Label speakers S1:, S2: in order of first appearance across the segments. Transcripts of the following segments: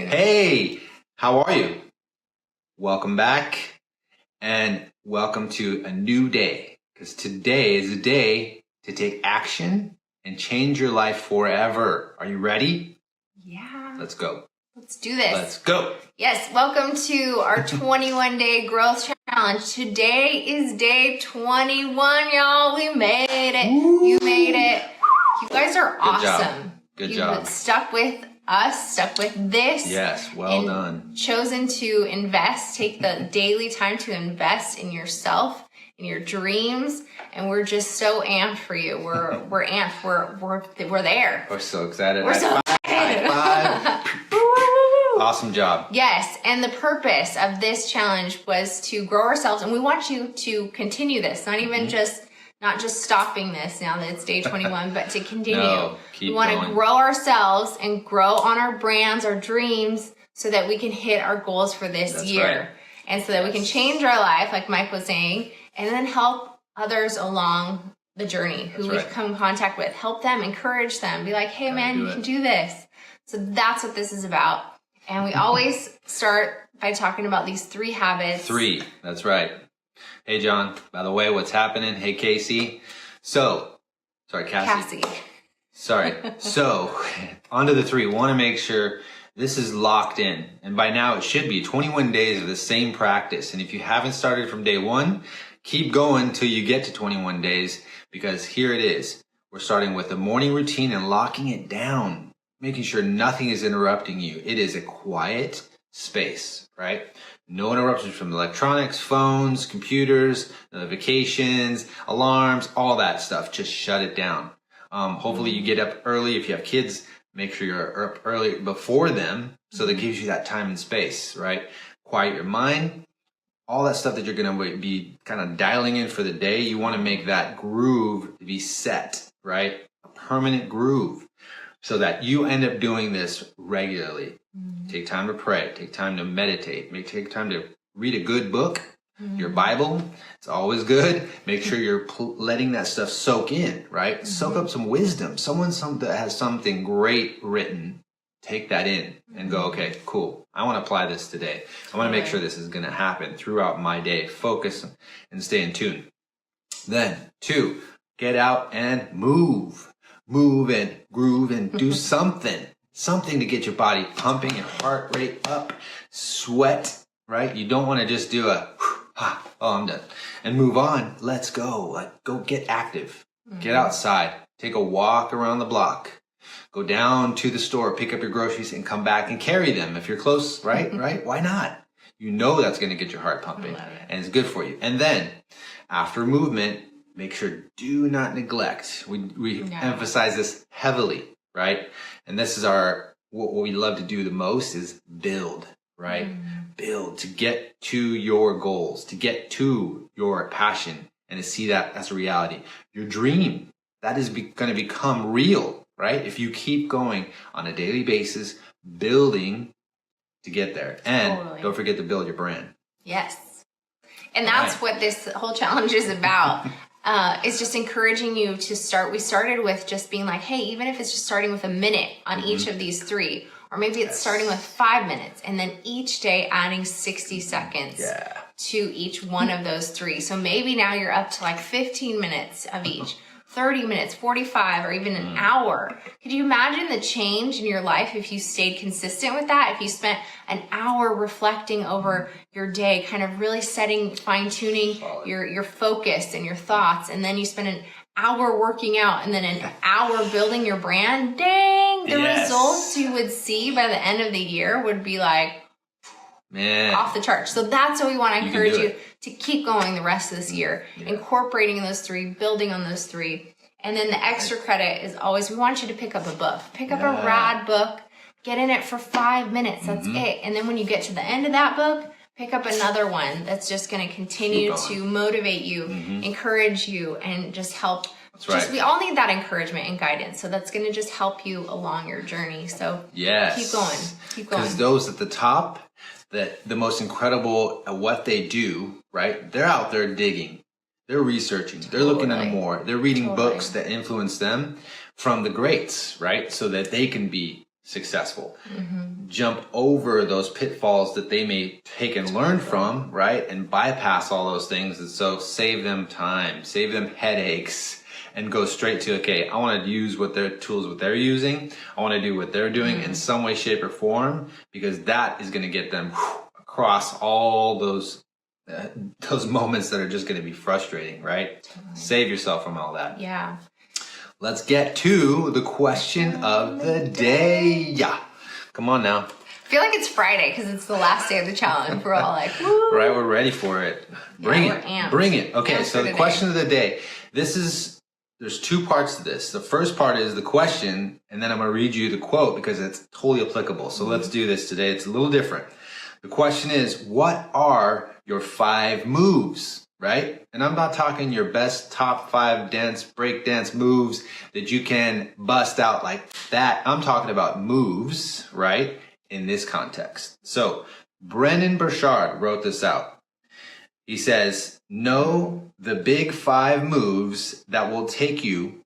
S1: Hey, how are you? Welcome back and welcome to a new day, because today is a day to take action and change your life forever. Are you ready?
S2: Yeah.
S1: Let's go.
S2: Let's do this.
S1: Let's go.
S2: Yes, welcome to our 21-day growth challenge. Today is day 21, y'all. We made it.
S1: Woo.
S2: You made it. You guys are awesome.
S1: Good job.
S2: You've stuck with us, stuck with this.
S1: Yes, well done.
S2: Chosen to invest, take the daily time to invest in yourself, in your dreams, and we're just so amped for you. We're amped. We're there.
S1: We're so excited.
S2: We're so excited.
S1: High five. Awesome job.
S2: Yes, and the purpose of this challenge was to grow ourselves, and we want you to continue this, not just stopping this now that it's day 21, but to continue.
S1: No, keep
S2: we want
S1: going.
S2: to grow ourselves and grow on our brands, our dreams, so that we can hit our goals for this year.
S1: Right.
S2: And so that we can change our life, like Mike was saying, and then help others along the journey who we've come in contact with. Help them, encourage them, be like, hey man, you can do this. So that's what this is about. And we always start by talking about these 3 habits.
S1: 3, that's right. Hey, John, by the way, what's happening? Hey, Casey. Sorry, Cassie. Sorry. So, on to the 3. Want to make sure this is locked in. And by now, it should be 21 days of the same practice. And if you haven't started from day 1, keep going till you get to 21 days, because here it is. We're starting with a morning routine and locking it down, making sure nothing is interrupting you. It is a quiet space, right? No interruptions from electronics, phones, computers, notifications, alarms, all that stuff. Just shut it down. Hopefully you get up early. If you have kids, make sure you're up early before them, so that gives you that time and space, right? Quiet your mind. All that stuff that you're going to be kind of dialing in for the day, you want to make that groove to be set, right? A permanent groove, so that you end up doing this regularly. Take time to pray, take time to meditate, take time to read a good book, your Bible. It's always good. Make sure you're letting that stuff soak in, right? Soak up some wisdom. Someone that has something great written, take that in and go, okay, cool. I want to apply this today. I want to make sure this is going to happen throughout my day. Focus and stay in tune. Then 2, get out and move. Move and groove and do something to get your body pumping and heart rate up, sweat, right? You don't want to just do I'm done, and move on. Let's go. Go get active. Get outside. Take a walk around the block. Go down to the store, pick up your groceries, and come back and carry them if you're close, right? Right? Why not? You know that's going to get your heart pumping, and it's good for you. And then after movement, make sure, do not neglect. We emphasize this heavily, right? And this is what we love to do the most is build, right? Build to get to your goals, to get to your passion, and to see that as a reality. Your dream, that is going to become real, right? If you keep going on a daily basis, building to get there. And don't forget to build your brand.
S2: Yes. And that's what this whole challenge is about. It's just encouraging you to start. We started with just being like, hey, even if it's just starting with a minute on each of these 3, or maybe it's starting with 5 minutes, and then each day adding 60 seconds to each one of those 3. So maybe now you're up to like 15 minutes of each, 30 minutes, 45, or even an hour. Could you imagine the change in your life if you stayed consistent with that? If you spent an hour reflecting over your day, kind of really fine-tuning your focus and your thoughts, and then you spend an hour working out and then an hour building your brand, dang, the results you would see by the end of the year would be like, man, off the charts. So that's what we want to encourage you to keep going the rest of this year, incorporating those 3, building on those 3. And then the extra credit is always, we want you to pick up a book. Pick up a rad book, get in it for 5 minutes. That's it. And then when you get to the end of that book, pick up another one that's just going to continue to motivate you, encourage you, and just help. We all need that encouragement and guidance. So that's going to just help you along your journey. So keep going. Keep going.
S1: Because those at the top, that the most incredible at what they do, right? They're out there digging. They're researching. They're looking into more. They're reading books that influence them from the greats, right? So that they can be successful. Jump over those pitfalls that they may take and learn from, right? And bypass all those things. And so save them time, save them headaches, and go straight to, okay, I want to use what they're using. I want to do what they're doing in some way, shape, or form, because that is going to get them across all those moments that are just going to be frustrating, right? Save yourself from all that.
S2: Yeah.
S1: Let's get to the question of the day. Yeah. Come on now.
S2: I feel like it's Friday because it's the last day of the challenge. We're all like, woo.
S1: Right, we're ready for it. Bring it.
S2: Amped.
S1: Bring it. Okay,
S2: Amped
S1: so the question of the day. There's two parts to this. The first part is the question, and then I'm going to read you the quote because it's totally applicable. So let's do this today. It's a little different. The question is, what are your 5 moves? Right? And I'm not talking your best top 5 break dance moves that you can bust out like that. I'm talking about moves, right? In this context. So Brennan Burchard wrote this out. He says, know the big 5 moves that will take you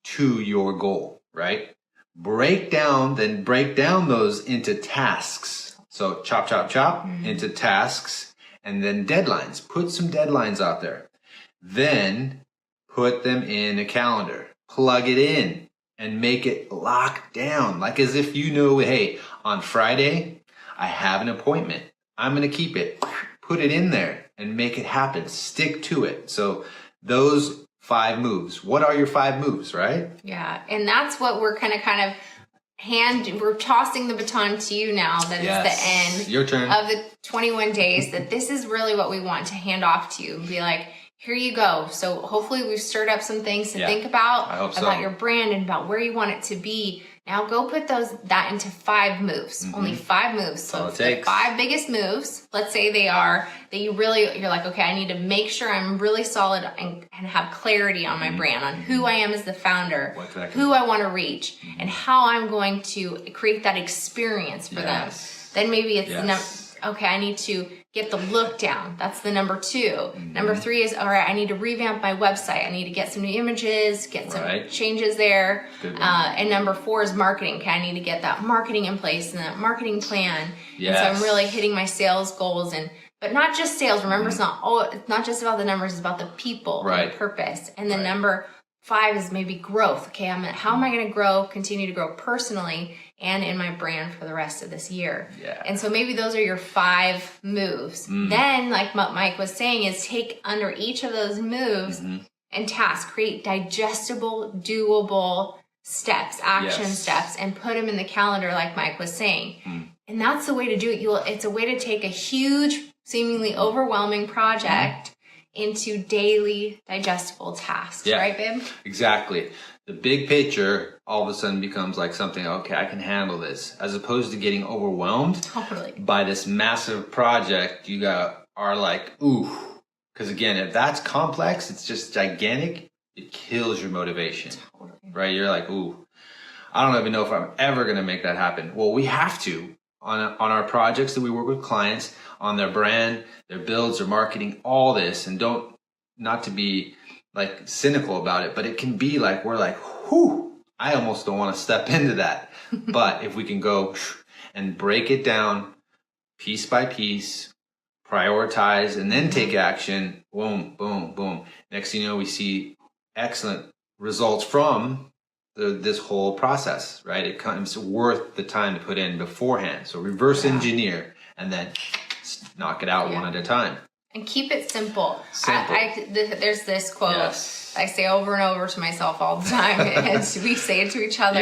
S1: to your goal, right? Break down those into tasks. So chop, chop, chop into tasks. And then deadlines. Put some deadlines out there. Then put them in a calendar. Plug it in and make it locked down. Like as if you know, hey, on Friday, I have an appointment. I'm going to keep it. Put it in there and make it happen. Stick to it. So those 5 moves. What are your 5 moves, right?
S2: Yeah. And that's what we're kind of we're tossing the baton to you now that it's the end
S1: Your turn.
S2: of the 21 days, that this is really what we want to hand off to you and be like, here you go. So hopefully we've stirred up some things to think about your brand and about where you want it to be. Now go put that into 5 moves. Only 5 moves. So the 5 biggest moves, let's say they are that you're like, okay, I need to make sure I'm really solid and have clarity on my brand, on who I am as the founder, who I want to reach, and how I'm going to create that experience for them. Then maybe it's okay, I need to get the look down. That's the number 2. Number 3 is, all right, I need to revamp my website. I need to get some new images, get some changes there. And number 4 is marketing. Okay, I need to get that marketing in place and that marketing plan. And so I'm really hitting my sales goals, but not just sales. Remember, it's not just about the numbers, it's about the people and the purpose. And then number 5 is maybe growth. Okay, how am I going to continue to grow personally and in my brand for the rest of this year? And so maybe those are your 5 moves. Then, like what Mike was saying, is take under each of those moves and tasks, create digestible, doable steps, action steps, and put them in the calendar like Mike was saying. And that's the way to do it. It's a way to take a huge, seemingly overwhelming project into daily digestible tasks, right, babe?
S1: Exactly. The big picture all of a sudden becomes like something, okay, I can handle this, as opposed to getting overwhelmed by this massive project. You are like, ooh, because again, if that's complex, it's just gigantic, it kills your motivation, right? You're like, ooh, I don't even know if I'm ever going to make that happen. Well, we have to on our projects that we work with clients, on their brand, their builds, their marketing, all this. And not to be like cynical about it, but it can be like, we're like, whew, I almost don't want to step into that. But if we can go and break it down piece by piece, prioritize, and then take action, boom, boom, boom. Next thing you know, we see excellent results from this whole process, right? It comes worth the time to put in beforehand. So reverse engineer and then knock it out one at a time.
S2: And keep it simple. There's this quote I say over and over to myself all the time, and we say it to each other,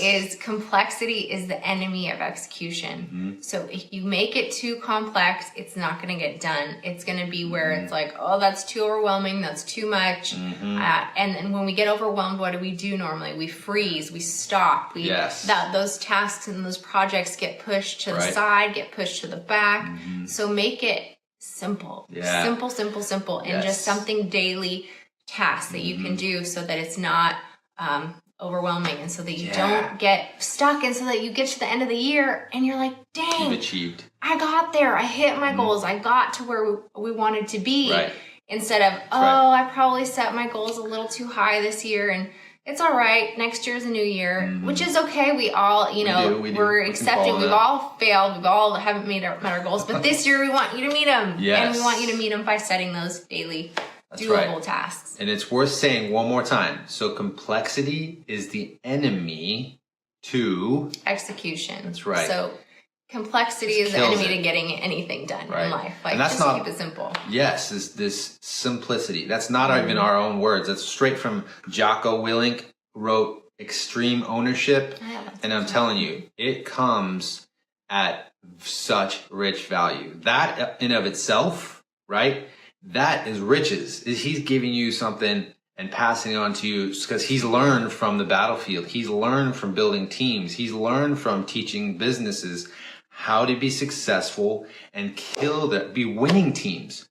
S2: is complexity is the enemy of execution. So if you make it too complex, it's not going to get done. It's going to be where it's like, oh, that's too overwhelming, that's too much. And then when we get overwhelmed, what do we do normally? We freeze, we stop. Those tasks and those projects get pushed to the side, get pushed to the back. So make it simple, simple, and just something daily task that you can do so that it's not overwhelming, and so that you don't get stuck, and so that you get to the end of the year and you're like, dang,
S1: you've achieved.
S2: I got there. I hit my goals. I got to where we wanted to be. Instead of, I probably set my goals a little too high this year, and it's all right. Next year's a new year, which is okay. We all, we're accepting. We've all failed. We've all haven't met our goals. But this year we want you to meet them.
S1: Yes.
S2: And we want you to meet them by setting those daily doable tasks.
S1: And it's worth saying one more time. So complexity is the enemy to
S2: execution.
S1: That's right.
S2: So complexity is the enemy to getting anything done in life. Like, and that's just keep it simple.
S1: Yes, this simplicity. That's not even our own words. That's straight from Jocko Willink, wrote Extreme Ownership. And I'm telling you, it comes at such rich value. That in of itself, right? That is riches. He's giving you something and passing it on to you because he's learned from the battlefield. He's learned from building teams. He's learned from teaching businesses how to be successful and be winning teams,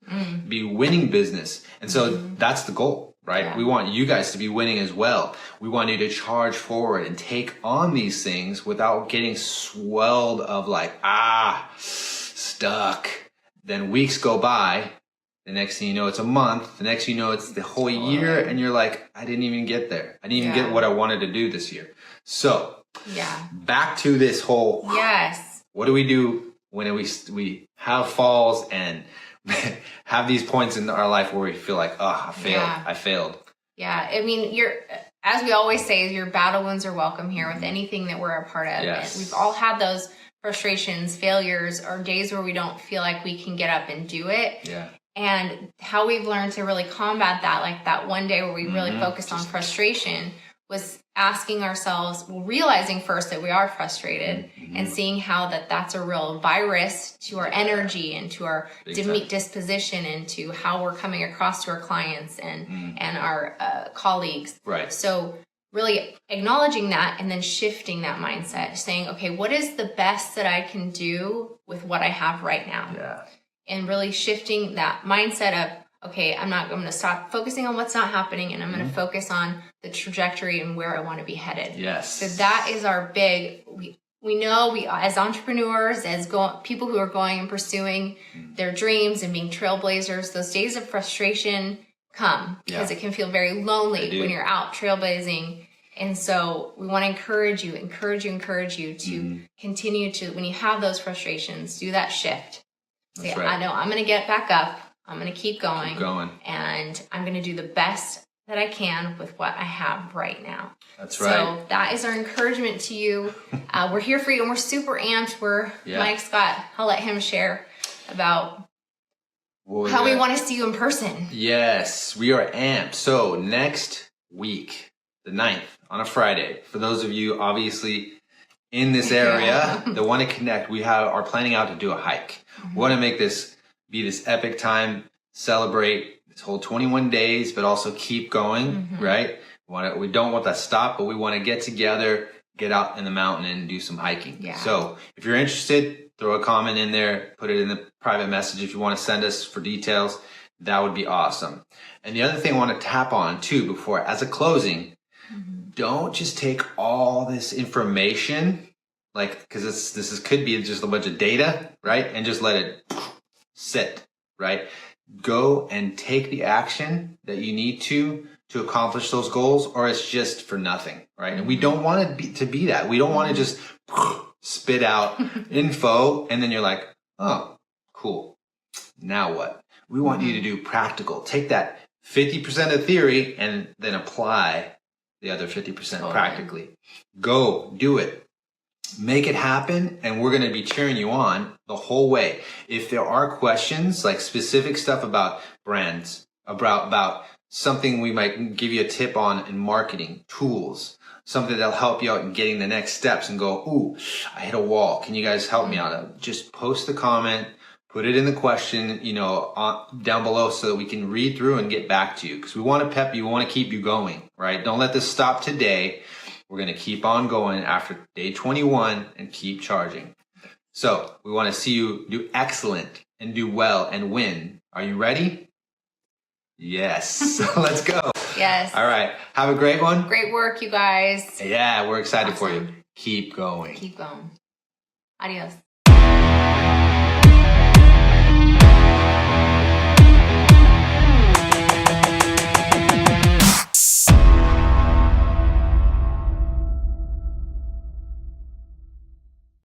S1: be winning business. And so that's the goal, right? Yeah. We want you guys to be winning as well. We want you to charge forward and take on these things without getting swelled of like, stuck. Then weeks go by. The next thing you know, it's a month. The next thing you know, it's the whole year. And you're like, I didn't even get there. I didn't even get what I wanted to do this year. So back to this whole...
S2: Yes.
S1: What do we do when we have falls and have these points in our life where we feel like, I failed?
S2: Yeah. I mean, as we always say, your battle wounds are welcome here with anything that we're a part of.
S1: Yes.
S2: And we've all had those frustrations, failures, or days where we don't feel like we can get up and do it.
S1: Yeah.
S2: And how we've learned to really combat that, like that one day where we really focused on frustration, was asking ourselves, realizing first that we are frustrated and seeing how that's a real virus to our energy and to our disposition and to how we're coming across to our clients and our colleagues.
S1: Right.
S2: So really acknowledging that and then shifting that mindset, saying, okay, what is the best that I can do with what I have right now?
S1: Yeah.
S2: And really shifting that mindset of, okay, I'm going to stop focusing on what's not happening and I'm going to focus on the trajectory and where I want to be headed.
S1: Yes.
S2: So that is our big, we know as entrepreneurs, as people who are going and pursuing their dreams and being trailblazers, those days of frustration come because it can feel very lonely when you're out trailblazing. And so we want to encourage you to continue to, when you have those frustrations, do that shift. Say, I know I'm going to get back up. I'm going to keep going. And I'm going to do the best that I can with what I have right now.
S1: That's right.
S2: So that is our encouragement to you. We're here for you and we're super amped. Mike Scott, I'll let him share about how we want to see you in person.
S1: Yes, we are amped. So next week, the 9th, on a Friday, for those of you obviously in this area that want to connect, we are planning out to do a hike. We want to make this be this epic time, celebrate this whole 21 days, but also keep going, right? We don't want that to stop, but we want to get together, get out in the mountain and do some hiking. Yeah. So if you're interested, throw a comment in there, put it in the private message. If you want to send us for details, that would be awesome. And the other thing I want to tap on too, before, as a closing, don't just take all this information, because this could be just a bunch of data, right? And just let it sit, right? Go and take the action that you need to accomplish those goals, or it's just for nothing, right? And we don't want it to be that. We don't want to just spit out info and then you're like, oh, cool. Now what? We want you to do practical. Take that 50% of theory and then apply the other 50% practically. Go do it. Make it happen, and we're going to be cheering you on the whole way. If there are questions, like specific stuff about brands, about something we might give you a tip on in marketing, tools, something that'll help you out in getting the next steps and go, ooh, I hit a wall. Can you guys help me out? Just post the comment, put it in the question, down below so that we can read through and get back to you. Because we want to pep you, we want to keep you going, right? Don't let this stop today. We're going to keep on going after day 21 and keep charging. So we want to see you do excellent and do well and win. Are you ready? Yes. Let's go.
S2: Yes.
S1: All right. Have a great one.
S2: Great work, you guys.
S1: Yeah, we're excited for you. Keep going.
S2: Keep going. Adios.